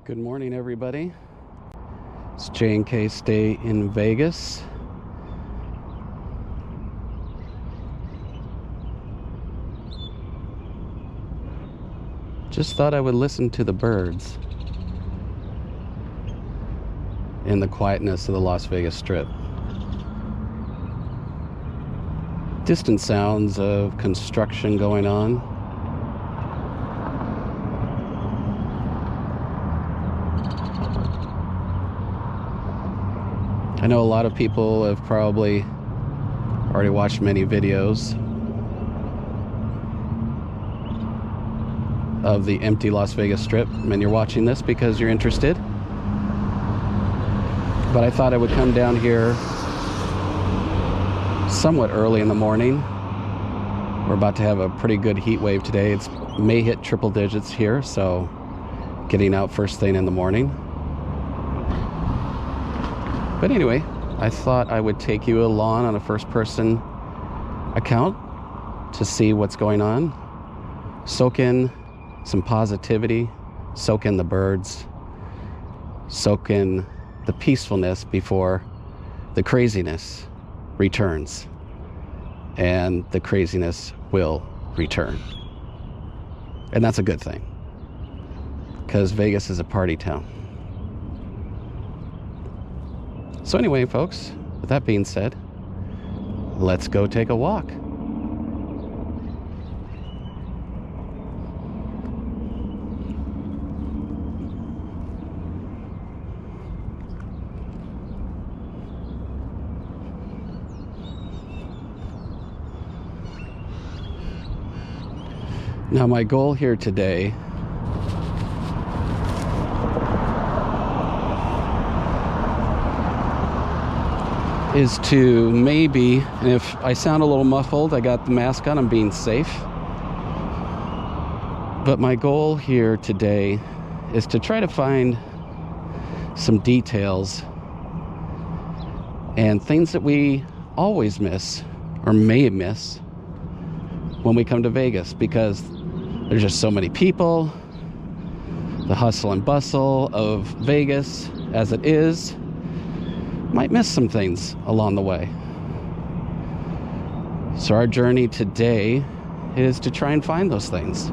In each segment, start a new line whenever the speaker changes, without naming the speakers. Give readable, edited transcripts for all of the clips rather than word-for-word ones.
Good morning, everybody. It's J&K Stay in Vegas. Just thought I would listen to the birds in the quietness of the Las Vegas Strip. Distant sounds of construction going on. I know a lot of people have probably already watched many videos of the empty Las Vegas Strip, and you're watching this because you're interested. But I thought I would come down here somewhat early in the morning. We're about to have a pretty good heat wave today. It may hit triple digits here, so getting out first thing in the morning. But anyway, I thought I would take you along on a first-person account to see what's going on. Soak in some positivity, soak in the birds, soak in the peacefulness before the craziness returns. And the craziness will return. And that's a good thing, because Vegas is a party town. So anyway, folks, with that being said, let's go take a walk. Now, my goal here today is to maybe, and if I sound a little muffled, I got the mask on, I'm being safe. But my goal here today is to try to find some details and things that we always miss or may miss when we come to Vegas, because there's just so many people, the hustle and bustle of Vegas as it is. Might miss some things along the way. So our journey today is to try and find those things.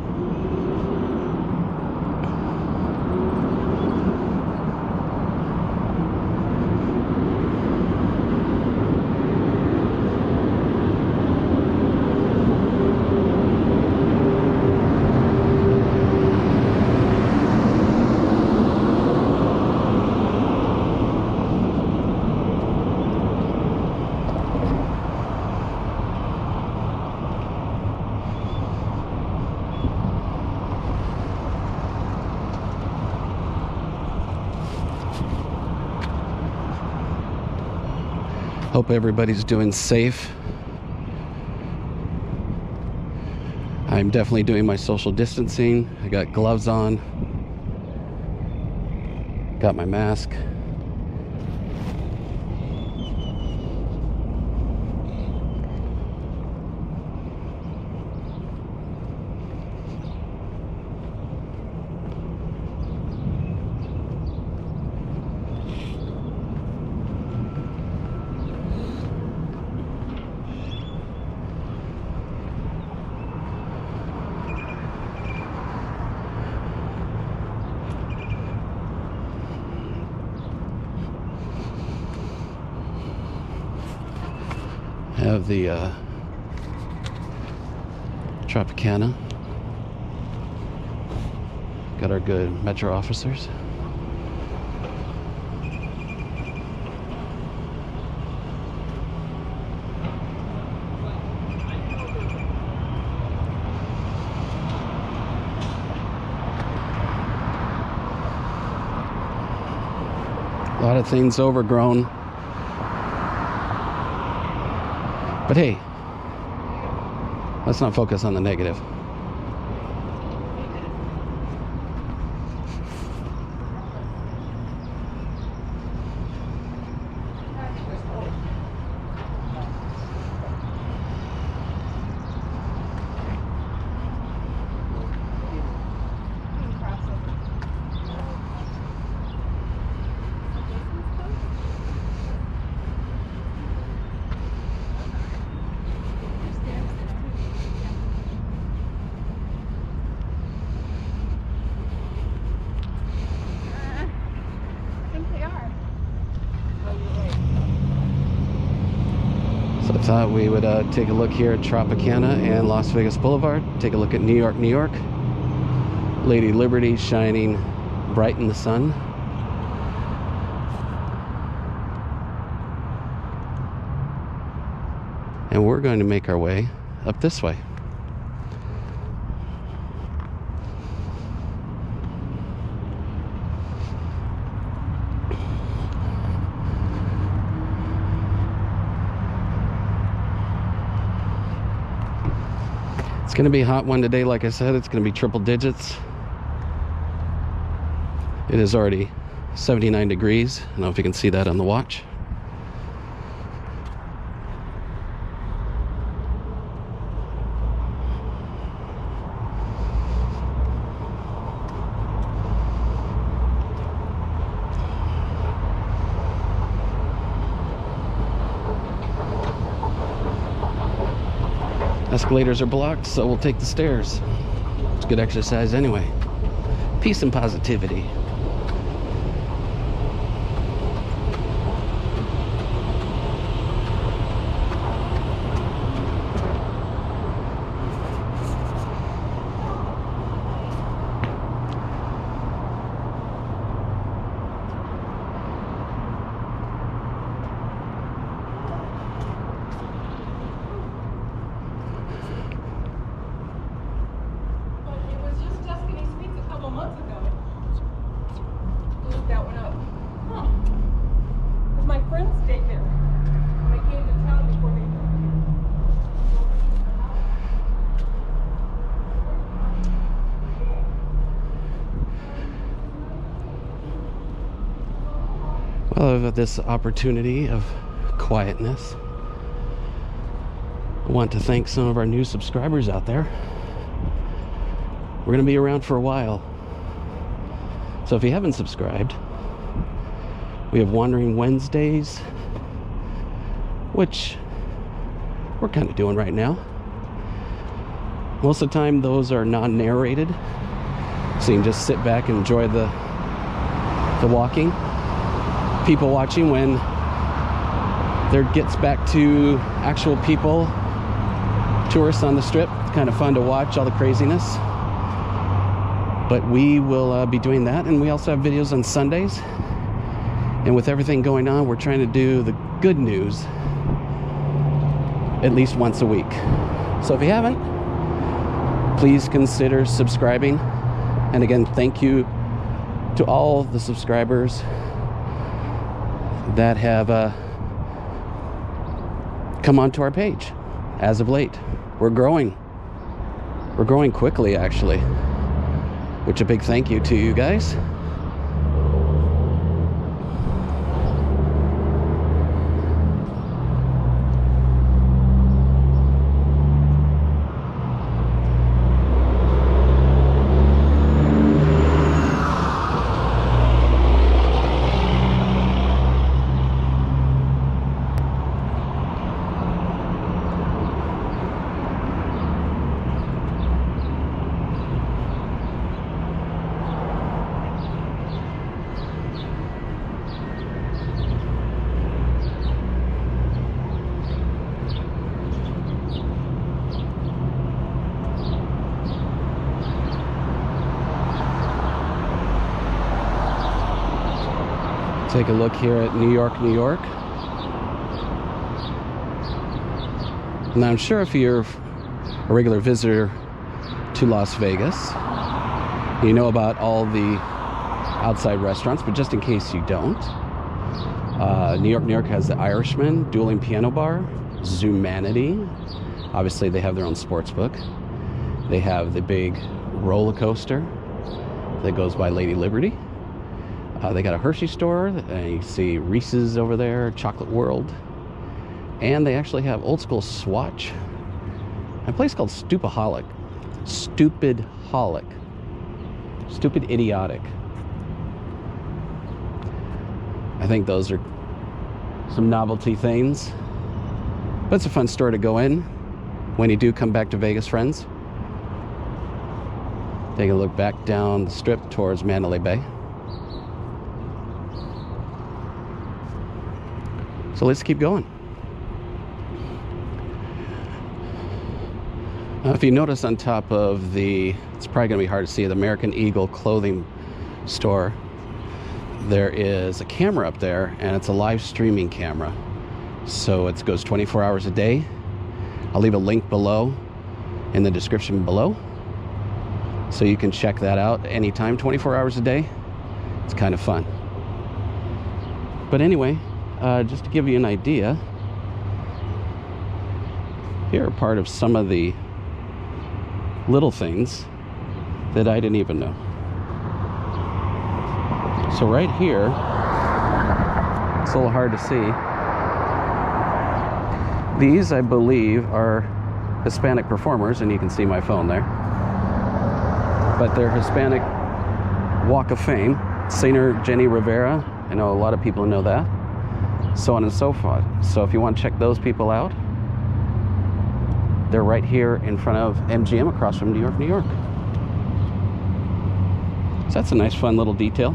Hope everybody's doing safe. I'm definitely doing my social distancing. I got gloves on, got my mask. Have the Tropicana. Got our good Metro officers. A lot of things overgrown. But hey, let's not focus on the negative. Thought we would take a look here at Tropicana and Las Vegas Boulevard. Take a look at New York, New York. Lady Liberty shining bright in the sun. And we're going to make our way up this way. It's going to be a hot one today. Like I said, it's going to be triple digits. It is already 79 degrees. I don't know if you can see that on the watch. Escalators are blocked, so we'll take the stairs. It's good exercise anyway. Peace and positivity. Well, I've this opportunity of quietness. I want to thank some of our new subscribers out there. We're going to be around for a while. So if you haven't subscribed, we have Wandering Wednesdays, which we're kind of doing right now. Most of the time, those are non-narrated, so you can just sit back and enjoy the walking. People watching when there gets back to actual people, tourists on the strip. It's kind of fun to watch all the craziness. But we will be doing that, and we also have videos on Sundays. And with everything going on, we're trying to do the good news at least once a week. So if you haven't, please consider subscribing. And again, thank you to all the subscribers that have come onto our page as of late. We're growing quickly, actually, which a big thank you to you guys. Take a look here at New York, New York. Now, I'm sure if you're a regular visitor to Las Vegas, you know about all the outside restaurants, but just in case you don't, New York, New York has the Irishman, Dueling Piano Bar, Zoomanity. Obviously, they have their own sports book. They have the big roller coaster that goes by Lady Liberty. They got a Hershey store, and you see Reese's over there, Chocolate World. And they actually have old school Swatch. A place called Stupaholic. Stupid-holic. Stupid Idiotic. I think those are some novelty things. But it's a fun store to go in when you do come back to Vegas, friends. Take a look back down the strip towards Mandalay Bay. So let's keep going. If you notice on top of the, it's probably going to be hard to see, the American Eagle clothing store, there is a camera up there, and it's a live streaming camera. So it goes 24 hours a day. I'll leave a link below in the description below, so you can check that out anytime, 24 hours a day. It's kind of fun. But anyway, just to give you an idea, here are part of some of the little things that I didn't even know. So right here, it's a little hard to see. These, I believe, are Hispanic performers, and you can see my phone there. But they're Hispanic Walk of Fame. Singer Jenny Rivera, I know a lot of people know that. So on and so forth. So if you want to check those people out, they're right here in front of MGM across from New York, New York. So that's a nice, fun little detail.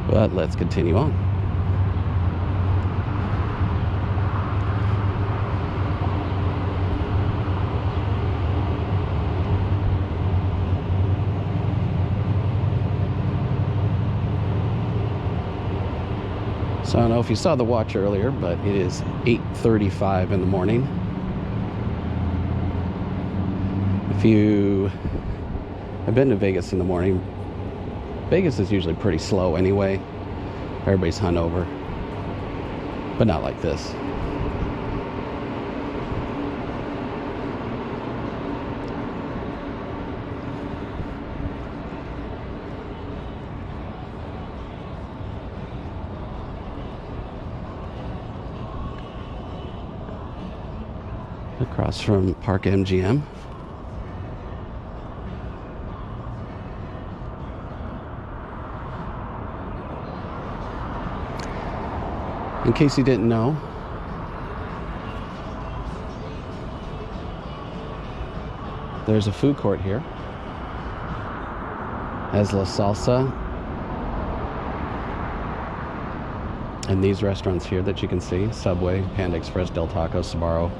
But let's continue on. So I don't know if you saw the watch earlier, but it is 8:35 in the morning. If you have been to Vegas in the morning, Vegas is usually pretty slow anyway. Everybody's hungover, but not like this. Across from Park MGM. In case you didn't know, there's a food court here. As La Salsa. And these restaurants here that you can see: Subway, Panda Express, Del Taco, Sbarro,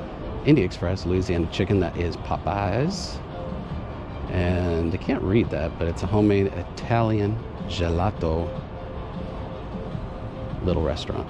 India Express, Louisiana Chicken, that is Popeyes. And I can't read that, but it's a homemade Italian gelato little restaurant.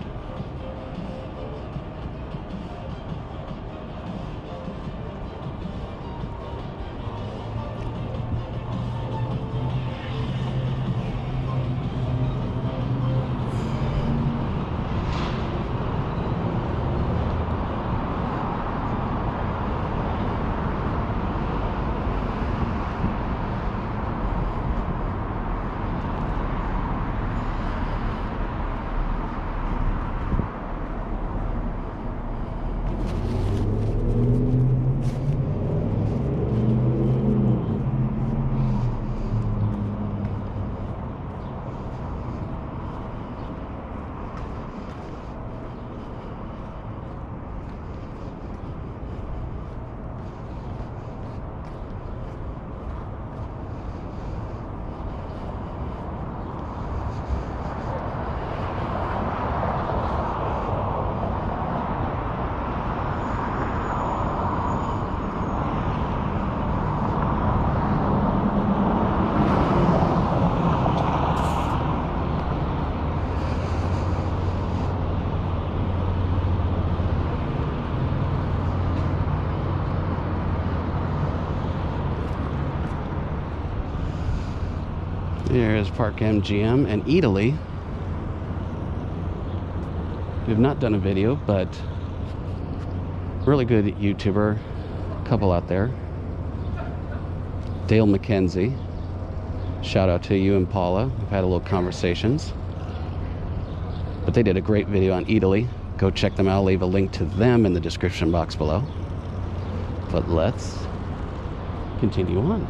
There's Park MGM and Eataly. We've not done a video, but really good YouTuber couple out there. Dale McKenzie. Shout out to you and Paula. We've had a little conversations. But they did a great video on Eataly. Go check them out. I'll leave a link to them in the description box below. But let's continue on.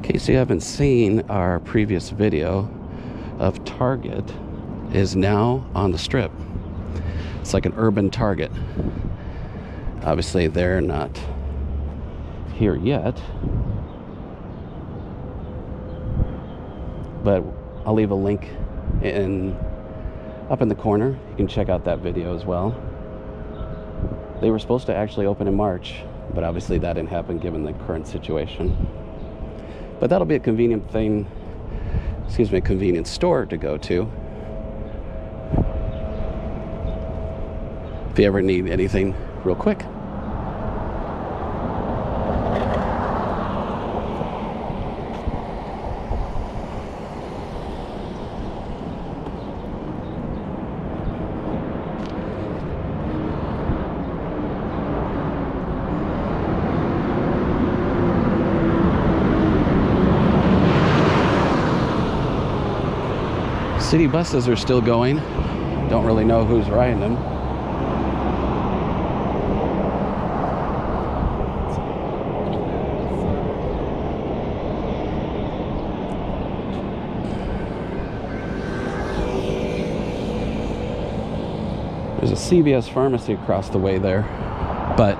In case you haven't seen our previous video of Target is now on the Strip. It's like an urban Target. Obviously they're not here yet, but I'll leave a link up in the corner. You can check out that video as well. They were supposed to actually open in March, but obviously that didn't happen given the current situation. But that'll be a convenient thing, a convenient store to go to if you ever need anything real quick. City buses are still going. Don't really know who's riding them. There's a CVS pharmacy across the way there, but